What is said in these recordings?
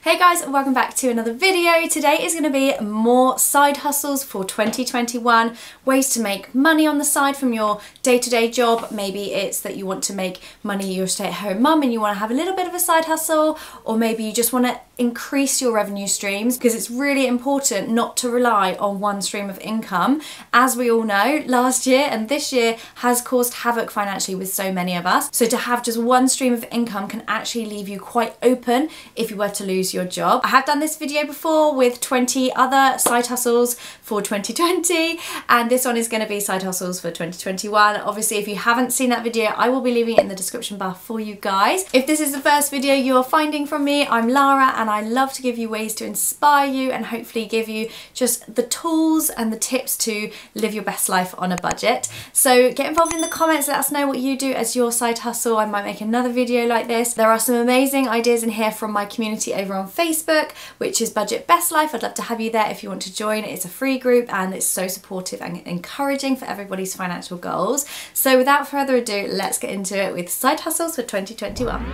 Hey guys, and welcome back to another video. Today is going to be more side hustles for 2021, ways to make money on the side from your day-to-day job. Maybe it's that you want to make money, you're a stay-at-home mum and you want to have a little bit of a side hustle, or maybe you just want to increase your revenue streams, because it's really important not to rely on one stream of income. As we all know, last year and this year has caused havoc financially with so many of us. So to have just one stream of income can actually leave you quite open if you were to lose your job. I have done this video before with 20 other side hustles for 2020, and this one is going to be side hustles for 2021. Obviously, if you haven't seen that video, I will be leaving it in the description bar for you guys. If this is the first video you're finding from me, I'm Lara, and I love to give you ways to inspire you and hopefully give you just the tools and the tips to live your best life on a budget. So get involved in the comments, let us know what you do as your side hustle. I might make another video like this. There are some amazing ideas in here from my community over on Facebook, which is Budget Best Life. I'd love to have you there if you want to join. It's a free group and it's so supportive and encouraging for everybody's financial goals. So without further ado, let's get into it with side hustles for 2021.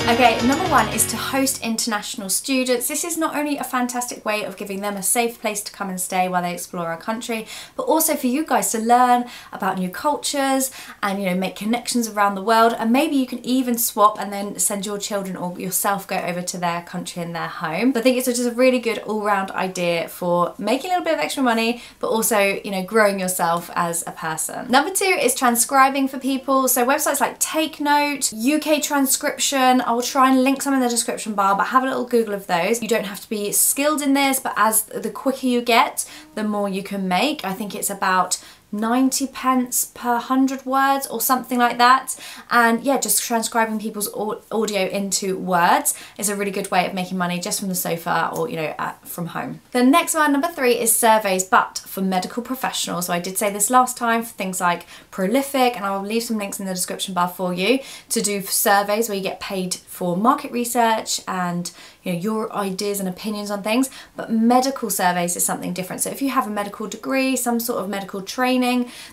Okay, number one is to host international students. This is not only a fantastic way of giving them a safe place to come and stay while they explore our country, but also for you guys to learn about new cultures and, you know, make connections around the world. And maybe you can even swap and then send your children or yourself go over to their country and their home. So I think it's just a really good all-round idea for making a little bit of extra money, but also, you know, growing yourself as a person. Number two is transcribing for people. So websites like Take Note, UK Transcription, I'll try and link some in the description bar, but have a little Google of those. You don't have to be skilled in this, but as the quicker you get, the more you can make. I think it's about 90 pence per 100 words or something like that. And yeah, just transcribing people's audio into words is a really good way of making money just from the sofa or, you know, from home. The next one, number three, is surveys, but for medical professionals. So I did say this last time for things like Prolific, and I will leave some links in the description bar for you to do surveys where you get paid for market research and, you know, your ideas and opinions on things. But medical surveys is something different. So if you have a medical degree, some sort of medical training,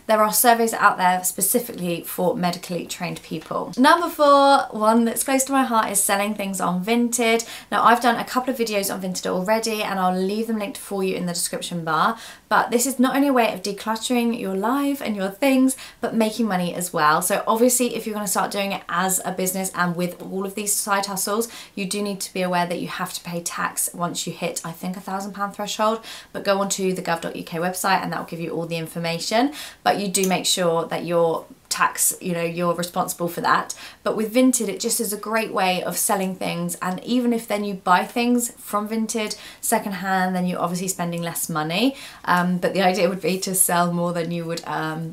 there are surveys out there specifically for medically trained people. Number four, one that's close to my heart, is selling things on Vinted. Now I've done a couple of videos on Vinted already and I'll leave them linked for you in the description bar. But this is not only a way of decluttering your life and your things, but making money as well. So obviously if you're going to start doing it as a business and with all of these side hustles, you do need to be aware that you have to pay tax once you hit, I think, £1,000 threshold. But go onto the gov.uk website and that will give you all the information. But you do make sure that your tax, you know, you're responsible for that. But with Vinted, it just is a great way of selling things, and even if then you buy things from Vinted secondhand, then you're obviously spending less money, but the idea would be to sell more than you would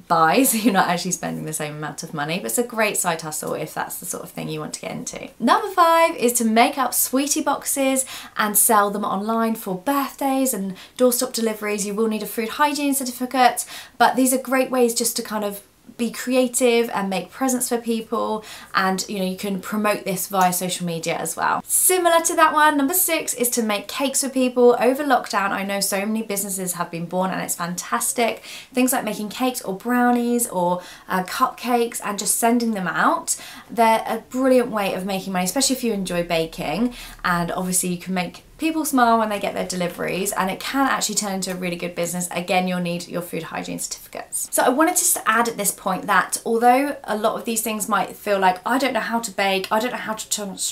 buy, so you're not actually spending the same amount of money. But it's a great side hustle if that's the sort of thing you want to get into. Number five is to make up sweetie boxes and sell them online for birthdays and doorstep deliveries. You will need a food hygiene certificate, but these are great ways just to kind of be creative and make presents for people, and, you know, you can promote this via social media as well. Similar to that one, number six is to make cakes for people. Over lockdown, I know so many businesses have been born and it's fantastic. Things like making cakes or brownies or cupcakes and just sending them out. They're a brilliant way of making money, especially if you enjoy baking, and obviously you can make people smile when they get their deliveries, and it can actually turn into a really good business. Again, you'll need your food hygiene certificates. So I wanted just to add at this point that although a lot of these things might feel like, I don't know how to bake, I don't know how to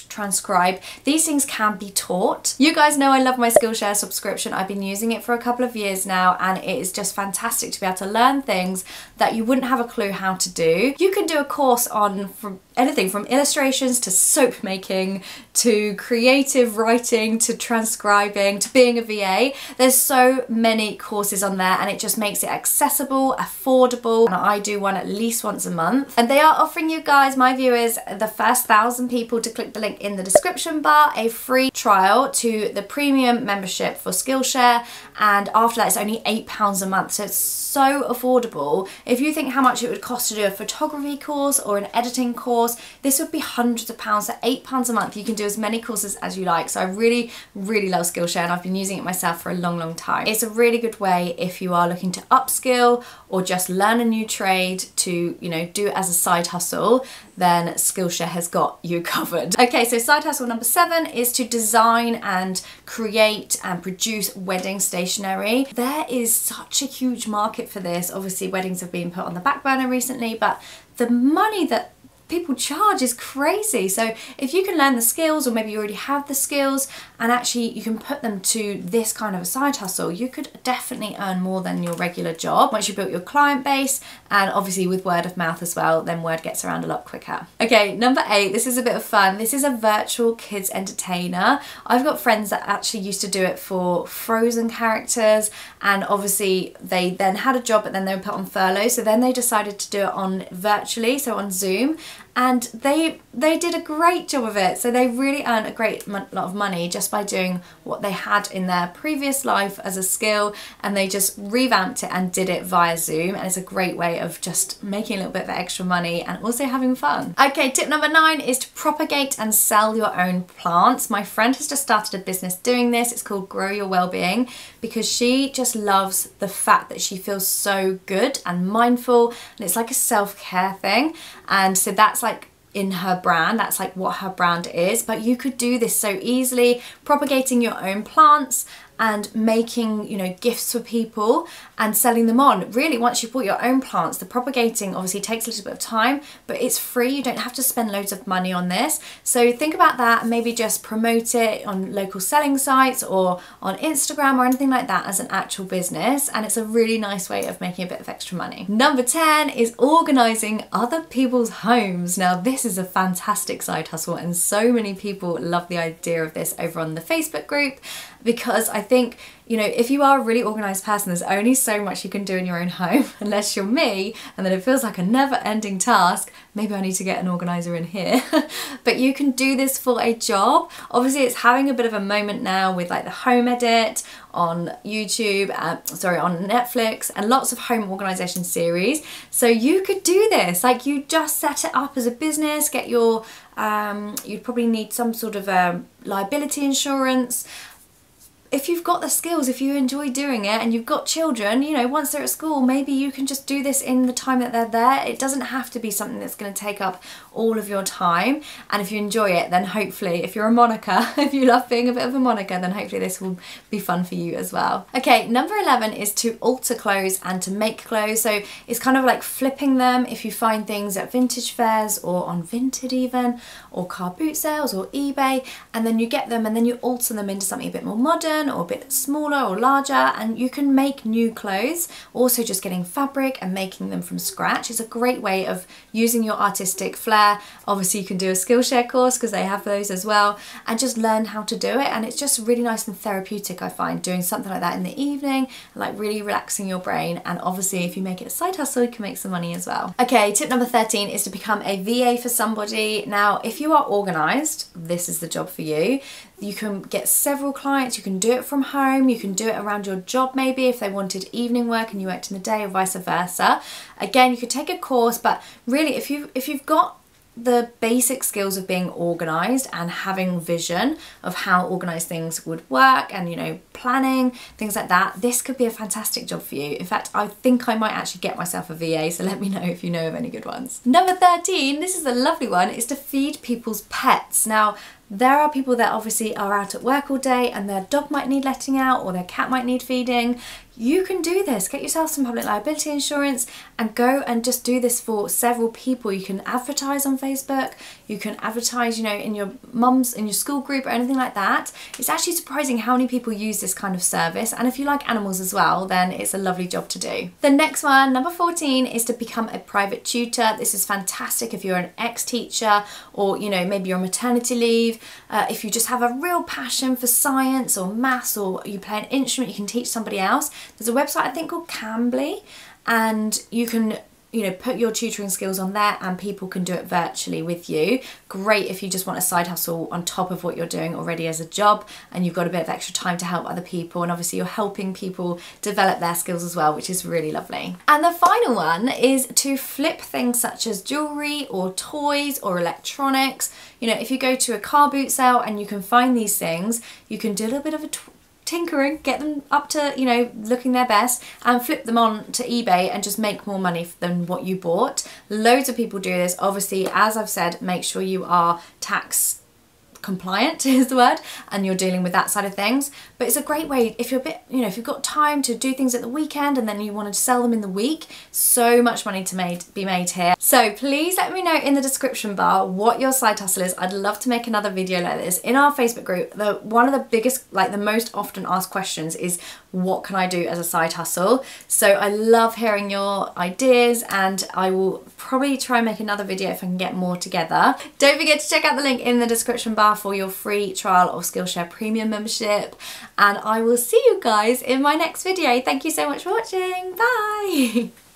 transcribe, these things can be taught. You guys know I love my Skillshare subscription. I've been using it for a couple of years now, and it is just fantastic to be able to learn things that you wouldn't have a clue how to do. You can do a course on anything from illustrations to soap making to creative writing to transcribing to being a VA. There's so many courses on there, and it just makes it accessible, affordable, and I do one at least once a month. And they are offering you guys, my viewers, the first 1,000 people to click the link in the description bar, a free trial to the premium membership for Skillshare, and after that it's only £8 a month, so it's so affordable. If you think how much it would cost to do a photography course or an editing course, this would be hundreds of pounds. So £8 a month, you can do as many courses as you like. So I really really love Skillshare and I've been using it myself for a long time. It's a really good way if you are looking to upskill or just learn a new trade to, you know, do it as a side hustle, then Skillshare has got you covered. Okay, so side hustle number 7 is to design and create and produce wedding stationery. There is such a huge market for this. Obviously weddings have been put on the back burner recently, but the money that people charge is crazy. So if you can learn the skills, or maybe you already have the skills and actually you can put them to this kind of a side hustle, you could definitely earn more than your regular job once you built your client base, and obviously with word of mouth as well, then word gets around a lot quicker. Okay, number 8, this is a bit of fun. This is a virtual kids entertainer. I've got friends that actually used to do it for Frozen characters, and obviously they then had a job but then they were put on furlough, so then they decided to do it on virtually, so on Zoom, and they did a great job of it. So they really earned a great lot of money just by doing what they had in their previous life as a skill, and they just revamped it and did it via Zoom, and it's a great way of just making a little bit of extra money and also having fun. Okay, tip number 9 is to propagate and sell your own plants. My friend has just started a business doing this. It's called Grow Your Wellbeing, because she just loves the fact that she feels so good and mindful, and it's like a self-care thing, and so that's like in her brand, that's like what her brand is. But you could do this so easily, propagating your own plants and making, you know, gifts for people and selling them on. Really, once you've bought your own plants, the propagating obviously takes a little bit of time, but it's free. You don't have to spend loads of money on this. So think about that and maybe just promote it on local selling sites or on Instagram or anything like that as an actual business. And it's a really nice way of making a bit of extra money. Number 10 is organising other people's homes. Now, this is a fantastic side hustle, and so many people love the idea of this over on the Facebook group, because I think, you know, if you are a really organised person, there's only so much you can do in your own home, unless you're me, and then it feels like a never-ending task. Maybe I need to get an organiser in here. But you can do this for a job. Obviously, it's having a bit of a moment now with like the home edit on YouTube, on Netflix, and lots of home organisation series. So you could do this, like you just set it up as a business, get your, you'd probably need some sort of liability insurance. If you've got the skills, if you enjoy doing it and you've got children, you know, once they're at school, maybe you can just do this in the time that they're there. It doesn't have to be something that's going to take up all of your time. And if you enjoy it, then hopefully, if you're a Monica, if you love being a bit of a Monica, then hopefully this will be fun for you as well. Okay, number 11 is to alter clothes and to make clothes. So it's kind of like flipping them. If you find things at vintage fairs or on Vinted even, or car boot sales or eBay, and then you get them and then you alter them into something a bit more modern or a bit smaller or larger, and you can make new clothes. Also, just getting fabric and making them from scratch is a great way of using your artistic flair. Obviously, you can do a Skillshare course because they have those as well, and just learn how to do it. And it's just really nice and therapeutic, I find, doing something like that in the evening, like really relaxing your brain. And obviously, if you make it a side hustle, you can make some money as well. Okay, tip number 13 is to become a VA for somebody. Now, if you are organised, this is the job for you. You can get several clients, you can do it from home, you can do it around your job maybe if they wanted evening work and you worked in the day, or vice versa. Again, you could take a course, but really if you've got the basic skills of being organised and having vision of how organised things would work, and, you know, planning, things like that, this could be a fantastic job for you. In fact, I think I might actually get myself a VA, so let me know if you know of any good ones. Number 13, this is a lovely one, is to feed people's pets. Now, there are people that obviously are out at work all day and their dog might need letting out or their cat might need feeding. You can do this. Get yourself some public liability insurance and go and just do this for several people. You can advertise on Facebook. You can advertise, you know, in your mum's, in your school group or anything like that. It's actually surprising how many people use this kind of service. And if you like animals as well, then it's a lovely job to do. The next one, number 14, is to become a private tutor. This is fantastic if you're an ex-teacher, or, you know, maybe you're on maternity leave. If you just have a real passion for science or maths, or you play an instrument, you can teach somebody else. There's a website I think called Cambly, and you can you know, put your tutoring skills on there and people can do it virtually with you. Great if you just want a side hustle on top of what you're doing already as a job and you've got a bit of extra time to help other people, and obviously you're helping people develop their skills as well, which is really lovely. And the final one is to flip things such as jewellery or toys or electronics. You know, if you go to a car boot sale and you can find these things, you can do a little bit of a tinkering, get them up to, you know, looking their best and flip them on to eBay and just make more money than what you bought. Loads of people do this. Obviously, as I've said, make sure you are tax compliant is the word, and you're dealing with that side of things. But it's a great way if you're a bit, you know, if you've got time to do things at the weekend and then you want to sell them in the week. So much money to be made here. So please let me know in the description bar what your side hustle is. I'd love to make another video like this in our Facebook group. One of the biggest, like the most often asked questions is, what can I do as a side hustle? So I love hearing your ideas, and I will probably try and make another video if I can get more together. Don't forget to check out the link in the description bar for your free trial of Skillshare Premium membership, and I will see you guys in my next video. Thank you so much for watching. Bye!